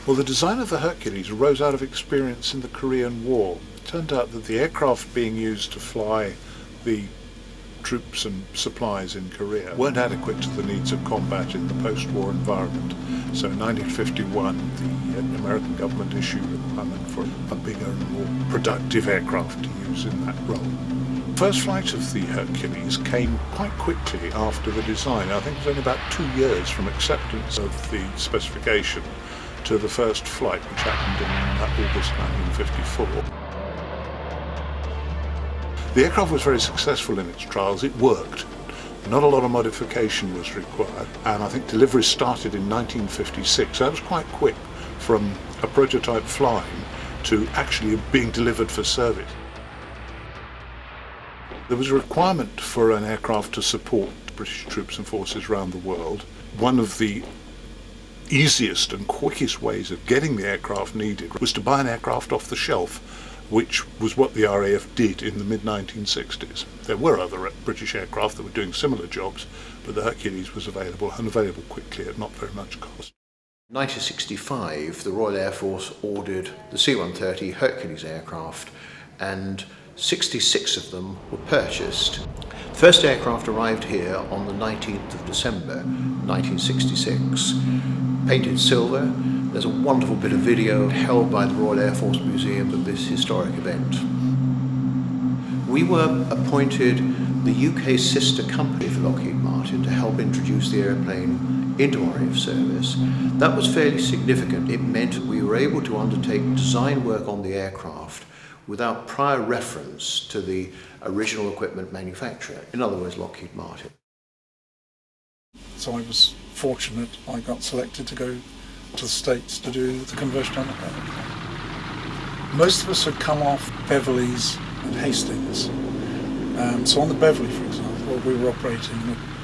Well, the design of the Hercules arose out of experience in the Korean War. It turned out that the aircraft being used to fly the troops and supplies in Korea weren't adequate to the needs of combat in the post-war environment. So in 1951, the American government issued a requirement for a bigger and more productive aircraft to use in that role. The first flight of the Hercules came quite quickly after the design. I think it was only about 2 years from acceptance of the specification to the first flight, which happened in August 1954. The aircraft was very successful in its trials. It worked. Not a lot of modification was required, and I think deliveries started in 1956. So that was quite quick from a prototype flying to actually being delivered for service. There was a requirement for an aircraft to support British troops and forces around the world. One of the easiest and quickest ways of getting the aircraft needed was to buy an aircraft off the shelf, which was what the RAF did in the mid-1960s. There were other British aircraft that were doing similar jobs, but the Hercules was available, and available quickly at not very much cost. In 1965, the Royal Air Force ordered the C-130 Hercules aircraft, and 66 of them were purchased. The first aircraft arrived here on the 19th of December 1966, painted silver. There's a wonderful bit of video held by the Royal Air Force Museum of this historic event. We were appointed the UK sister company for Lockheed Martin to help introduce the airplane into RAF service. That was fairly significant. It meant we were able to undertake design work on the aircraft without prior reference to the original equipment manufacturer, in other words, Lockheed Martin. So I was fortunate I got selected to go to the States to do the conversion on the Hercules. Most of us had come off Beverleys and Hastings. So on the Beverley, for example, we were operating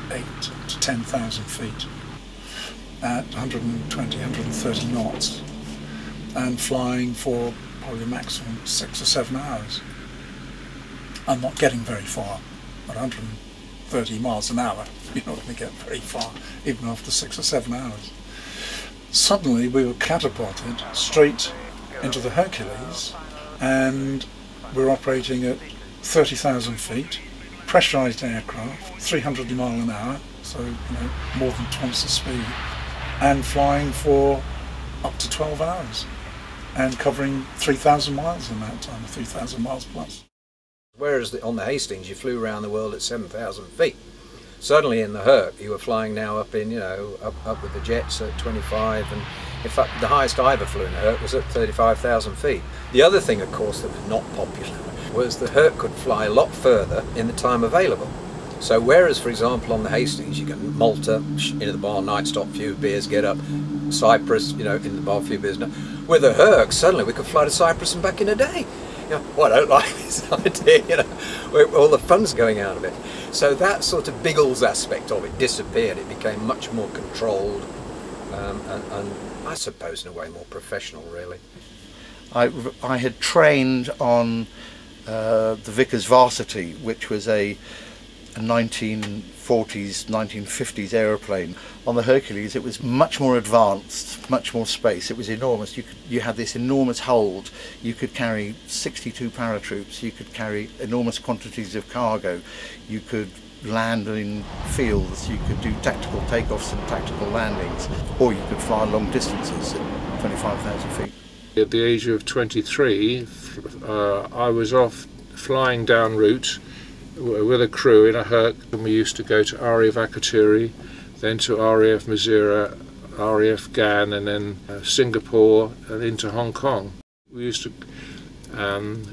at 8,000 to 10,000 feet at 120, 130 knots and flying for probably a maximum 6 or 7 hours. I'm not getting very far at 130 miles an hour. You're not going to get very far even after 6 or 7 hours. Suddenly we were catapulted straight into the Hercules, and we're operating at 30,000 feet, pressurised aircraft, 300 miles an hour, so more than twice the speed, and flying for up to 12 hours and covering 3,000 miles in that time, 3,000 miles plus. Whereas on the Hastings you flew around the world at 7,000 feet. Suddenly in the Herc you were flying now up in, up with the jets at 25, and in fact the highest I ever flew in a Herc was at 35,000 feet. The other thing of course that was not popular was the Herc could fly a lot further in the time available. So whereas for example on the Hastings you can Malta, into the bar, night stop, few beers, get up, Cyprus, in the bar, few beers. With the Herc suddenly we could fly to Cyprus and back in a day. Well, I don't like this idea, all the fun's going out of it. So that sort of Biggles aspect of it disappeared. It became much more controlled and I suppose in a way more professional, really. I had trained on the Vickers Varsity, which was a 1940s, 1950s aeroplane. On the Hercules it was much more advanced, much more space. It was enormous. You had this enormous hold. You could carry 62 paratroops. You could carry enormous quantities of cargo. You could land in fields. You could do tactical takeoffs and tactical landings, or you could fly long distances at 25,000 feet. At the age of 23, I was off flying down route with a crew in a Herc, and we used to go to RAF Akrotiri, then to RAF Madeira, RAF Gan, and then Singapore and into Hong Kong. We used to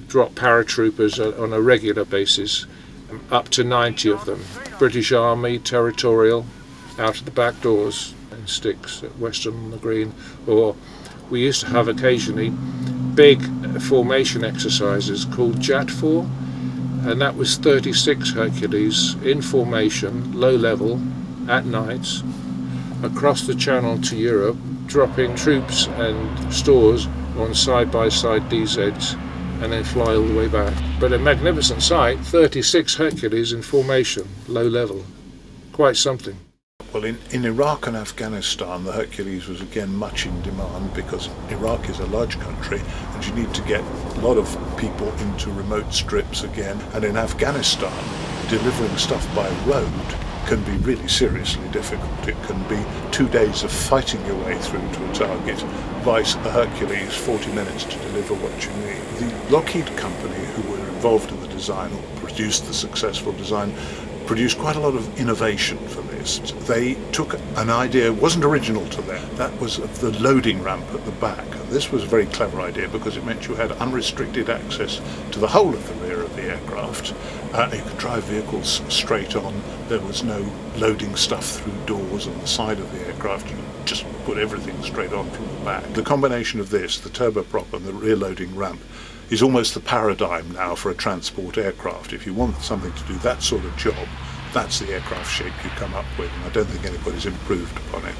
drop paratroopers on a regular basis, up to 90 of them. British Army, territorial, out of the back doors in sticks at Weston on the Green. Or we used to have occasionally big formation exercises called JAT-4, and that was 36 Hercules in formation, low level, at night, across the Channel to Europe, dropping troops and stores on side-by-side DZs, and then fly all the way back. But a magnificent sight, 36 Hercules in formation, low level. Quite something. Well, in Iraq and Afghanistan, the Hercules was again much in demand because Iraq is a large country and you need to get a lot of people into remote strips again. And in Afghanistan, delivering stuff by road can be really seriously difficult. It can be 2 days of fighting your way through to a target, vice a Hercules 40 minutes to deliver what you need. The Lockheed company who were involved in the design or produced the successful design produced quite a lot of innovation for this. They took an idea, wasn't original to them, that was of the loading ramp at the back. This was a very clever idea because it meant you had unrestricted access to the whole of the rear of the aircraft. You could drive vehicles straight on. There was no loading stuff through doors on the side of the aircraft. You just put everything straight on from the back. The combination of this, the turboprop and the rear loading ramp, is almost the paradigm now for a transport aircraft. If you want something to do that sort of job, that's the aircraft shape you come up with, and I don't think anybody's improved upon it.